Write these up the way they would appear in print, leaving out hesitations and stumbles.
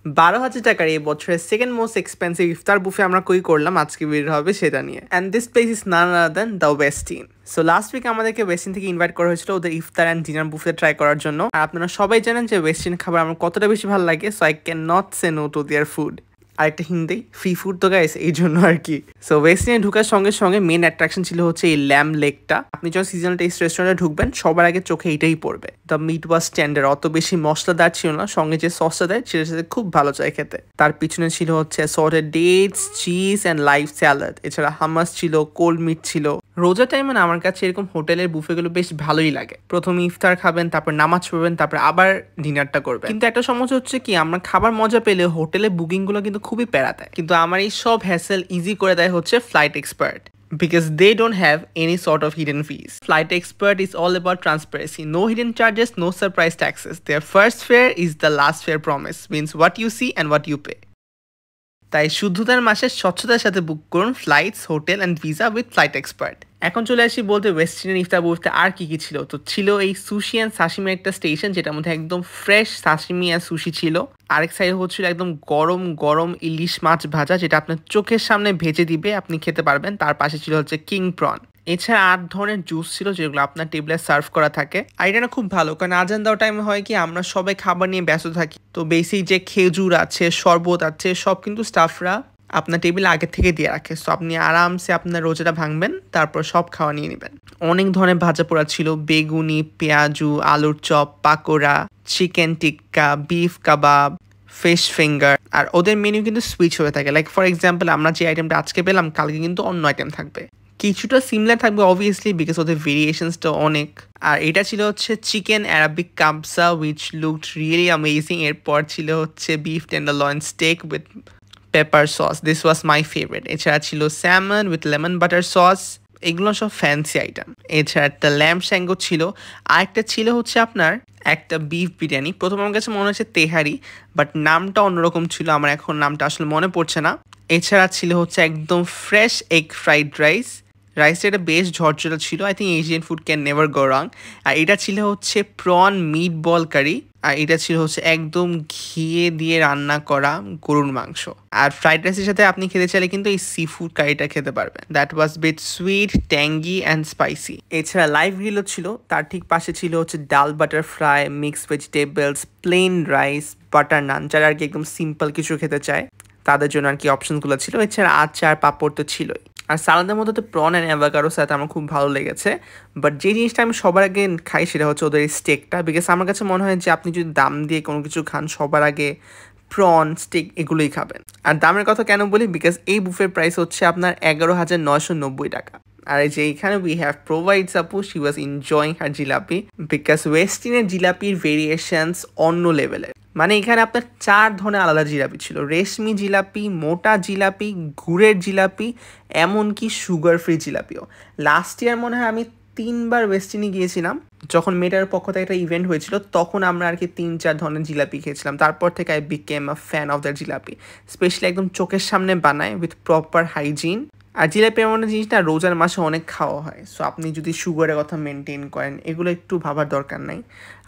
12,000 টাকার এই বছরের second most expensive iftar buffet আমরা কই করলাম আজকে বের হবে সেটা নিয়ে। And this place is none other than the Westin. So last week আমাদেরকে ওয়েস্টিন থেকে ইনভাইট করা হয়েছিল ওদের iftar and dinner buffet try করার জন্য। আর আপনারা সবাই জানেন যে ওয়েস্টিন খাবার আমার কতটা বেশি ভালো লাগে, so I can not say no to their food. আরেকটা হিন্দি ফ্রি ফুড তো গাইস, এই জন্য আর কি। সো ওয়েস্টিনে ঢুকার সঙ্গে সঙ্গে মেন অ্যাট্রাকশন ছিল হচ্ছে এই ল্যাম্ব লেগটা। আপনি যখন সিজনাল টেস্ট রেস্টুরেন্টে ঢুকবেন সবার আগে চোখে এটাই পড়বে। দ্য মিট ওয়াজ টেন্ডার, অত বেশি মশলাদার ছিল না, সঙ্গে যে সসটা দেয় সেটার সাথে খুব ভালো চায় খেতে। তার পিছনে ছিল হচ্ছে sorted dates, cheese and live salad, এছাড়া হামাস ছিল, কোল্ড মিট ছিল। রোজার টাইমে না আমার কাছে এরকম হোটেলের বুফেগুলো বেশ ভালোই লাগে। প্রথমে ইফতার খাবেন, তারপর নামাজ পড়বেন, তারপর আবার ডিনারটা করবেন। কিন্তু একটা সমস্যা হচ্ছে কি, আমরা খাবার মজা পেলে হোটেলে বুকিংগুলো কিন্তু খুবই প্যারা দেয়। কিন্তু আমার এই সব হ্যাসেল ইজি করে দেয় হচ্ছে flight expert, because they don't have any sort of hidden fees. Flight Expert is all about transparency. No hidden charges, no surprise taxes. Their first fare is the last fare promise. Means what you see and what you pay. তাই শুদ্ধতার মাসে স্বচ্ছতার সাথে বুক করুন flights, hotel and visa with flight expert. এখন চলে আসি বলতে ওয়েস্টিনের ইফতার বুফেতে আর কি কি ছিল। তো ছিল এই সুশি অ্যান্ড সাশিমির একটা স্টেশন, যেটার মধ্যে একদম ফ্রেশ সাশিমি আর সুশি ছিল। আরেক সাইডে হচ্ছিল একদম গরম গরম ইলিশ মাছ ভাজা, যেটা আপনার চোখের সামনে ভেজে দিবে, আপনি খেতে পারবেন। তার পাশে ছিল হচ্ছে কিং প্রন। এছাড়া 8 ধরনের জুস ছিল যেগুলো আপনার টেবিলে সার্ভ করা থাকে। আর এটা না খুব ভালো, কারণ আজান দেওয়ার টাইমে হয় কি আমরা সবাই খাবার নিয়ে ব্যস্ত থাকি, তো বেসিক যে খেজুর আছে, শরবত আছে, সব কিন্তু স্টাফরা আপনার টেবিলে আগে থেকে দিয়ে রাখে। সো আপনি আরামসে আপনার রোজাটা ভাঙবেন, তারপর সব খাওয়া নিয়ে নেবেন। অনেক ধরনের ভাজা পোড়া ছিল, বেগুনি, পেঁয়াজু, আলুর চপ, পাকোড়া, চিকেন টিক্কা, বিফ কাবাব, ফিশ ফিঙ্গার। আর ওদের মেনু কিন্তু সুইচ হয়ে থাকে। লাইক ফর এক্সাম্পল আমরা যে আইটেমটা আজকে পেলাম কালকে কিন্তু অন্য আইটেম থাকবে। কিছুটা সিমিলার থাকবে অবভিয়াসলি, বিকজ ওদের ভেরিয়েশনসটা অনেক। আর এটা ছিল হচ্ছে chicken Arabic kabsa which looked really amazing. এরপর ছিল হচ্ছে beef tenderloin steak with pepper sauce, this was my favourite. এছাড়া ছিল salmon with lemon butter sauce, এগুলো সব ফ্যান্সি আইটেম। এছাড়া একটা ল্যাম্ব স্যাঙ্গো ছিল, আরেকটা ছিল হচ্ছে আপনার একটা বিফ বিরিয়ানি। প্রথম আমার কাছে মনে হচ্ছে তেহারি, বাট নামটা অন্যরকম ছিল, আমার এখন নামটা আসলে মনে পড়ছে না। এছাড়া ছিল হচ্ছে একদম ফ্রেশ এগ ফ্রাইড রাইস, রাইসটা এটা বেশ ঝরঝরে ছিল। I think Asian food can never go wrong. আর এটা ছিল হচ্ছে প্রন মিট বল কারি, আর এটা ছিল হচ্ছে একদম ঘিয়ে দিয়ে রান্না করা গরুর মাংস। আর ফ্রাইড রাইসের সাথে আপনি খেতে চাইলে কিন্তু এই সি ফুড কারিটা খেতে পারবেন। That was bit sweet, tangy and spicy. এছাড়া লাইভ গ্রিলও ছিল, তার ঠিক পাশে ছিল হচ্ছে dal butter fry, mixed vegetables, plain rice, butter naan, যারা আর কি একদম সিম্পল কিছু খেতে চায় তাদের জন্য আর কি অপশনসগুলো ছিল। এছাড়া আচার পাঁপড় তো ছিলই। আর সালাদের মধ্যে তো প্রন অ্যান্ড অ্যাভোকাডোর সাথে আমার খুব ভালো লেগেছে। বাট যে জিনিসটা আমি সবার আগে খাই সেটা হচ্ছে ওদের এই স্টেকটা, বিকজ আমার কাছে মনে হয় যে আপনি যদি দাম দিয়ে কোনো কিছু খান সবার আগে প্রন, স্টেক এগুলোই খাবেন। আর দামের কথা কেন বলি, বিকজ এই বুফের প্রাইস হচ্ছে আপনার 11,990 টাকা। আর এই যে এইখানে উই হ্যাভ প্রোভাইড সাপু, she was enjoying her jilapi, because ওয়েস্টিনের জিলাপির ভেরিয়েশনস অন্য লেভেলের। মানে এখানে আপনার 4 ধরনের আলাদা জিলাপি ছিল, রেশমি জিলাপি, মোটা জিলাপি, গুড়ের জিলাপি, এমনকি সুগার ফ্রি জিলাপিও। লাস্ট ইয়ার মনে হয় আমি 3বার ওয়েস্টিনে গিয়েছিলাম, যখন মেটার পক্ষ থেকে একটা ইভেন্ট হয়েছিল, তখন আমরা আর কি 3-4 ধরনের জিলাপি খেয়েছিলাম। তারপর থেকে I became a fan of that jalebi, specially একদম চোখের সামনে বানায় উইথ প্রপার হাইজিন। আর জিলাপি এমন জিনিসটা রোজার মাসে অনেক খাওয়া হয়, সো আপনি যদি সুগারের কথা মেনটেন করেন এগুলো একটু ভাবার দরকার নাই,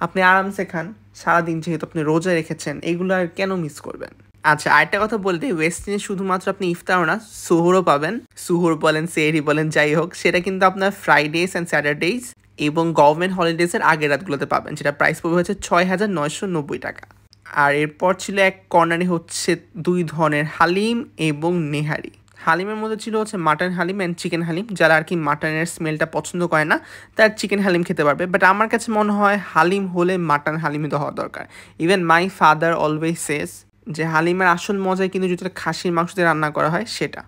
আপনি আরামসে খান। সারাদিন যেহেতু আপনি রোজা রেখেছেন এগুলো আর কেন মিস করবেন। আচ্ছা, আরেকটা কথা বলতে, ওয়েস্টিনে শুধুমাত্র আপনি ইফতারও না, সুহুরও পাবেন। সুহুর বলেন, সেহরি বলেন, যাই হোক, সেটা কিন্তু আপনার ফ্রাইডেজ অ্যান্ড স্যাটারডেজ এবং গভর্নমেন্ট হলিডেজের আগের রাতগুলোতে পাবেন, যেটা প্রাইস পড়বে হচ্ছে 6,990 টাকা। আর এরপর ছিল এক কর্নারে হচ্ছে 2 ধরনের হালিম এবং নেহারি। হালিমের মধ্যে ছিল হচ্ছে mutton haleem and chicken haleem. যারা আর কি মাটনের স্মেলটা পছন্দ করে না তার চিকেন হালিম খেতে পারবে, বাট আমার কাছে মনে হয় হালিম হলে মাটন হালিমই তো হওয়া দরকার। ইভেন মাই ফাদার অলওয়েজ সেজ যে হালিমের আসল মজায় কিন্তু যেটা খাসির মাংস দিয়ে রান্না করা হয় সেটা।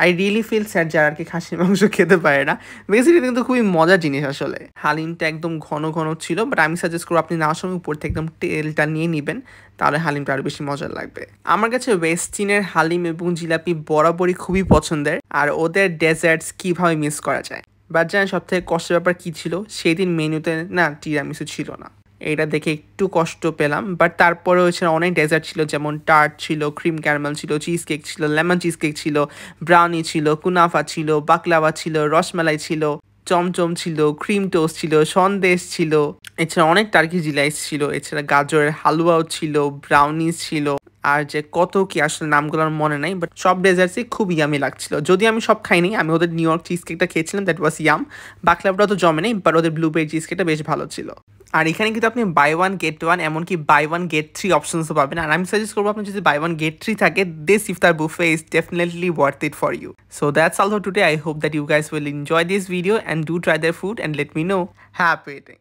আই রিয়েলি ফিল স্যাড যারা আর কি খাসির মাংস খেতে পারে না, বিকজ এটা কিন্তু খুবই মজার জিনিস আসলে। হালিমটা একদম ঘন ঘন ছিল, বাট আমি সাজেস্ট করবো আপনি নেওয়ার সময় উপর থেকে একদম তেলটা নিয়ে নেবেন, তাহলে হালিমটা আরও বেশি মজার লাগবে। আমার কাছে ওয়েস্টিনের হালিম এবং জিলাপি বরাবরই খুবই পছন্দের, আর ওদের ডেজার্টস কীভাবে মিস করা যায়। বাট জানেন সব থেকে কষ্টের ব্যাপার কী ছিল, সেদিন মেনুতে না টিরামিসু ছিল না। এটা দেখে একটু কষ্ট পেলাম, বাট তারপরে হচ্ছে অনেক ডেজার্ট ছিল, যেমন টার্ট ছিল, ক্রিম ক্যারামেল ছিল, চিজ কেক ছিল, লেমন চিজ কেক ছিল, ব্রাউনি ছিল, কুনাফা ছিল, বাকলাওয়া ছিল, রসমালাই ছিল, চমচম ছিল, ক্রিম টোস্ট ছিল, সন্দেশ ছিল, এছাড়া অনেক টার্কি জিলাইস ছিল, এছাড়া গাজরের হালুয়াও ছিল, ব্রাউনিজ ছিল। আর যে কত কি আসলে নামগুলোর মনে নাই, বাট সব ডেজার্টসই খুব ইয়ামি লাগছিল। যদি আমি সব খাইনি, আমি ওদের নিউ ইয়র্ক চিজ কেকটা খেয়েছিলাম, দ্যাট ওয়াজ ইয়াম। বাকলাভাটা তো জমে নেই, বাট ওদের ব্লুবেরি চিজ কেকটা বেশ ভালো ছিল। আর এখানে কিন্তু আপনি বাই ওয়ান গেট ওয়ান, এমনকি বাই ওয়ান গেট থ্রি অপশনসও পাবেন। আর আমি সাজেস্ট করবো, আপনি যদি বাই ওয়ান গেট থ্রি থাকে, this iftar buffet is definitely worth it for you. So that's all for today. I hope that you guys will enjoy this video and do try their food and let me know. Happy eating.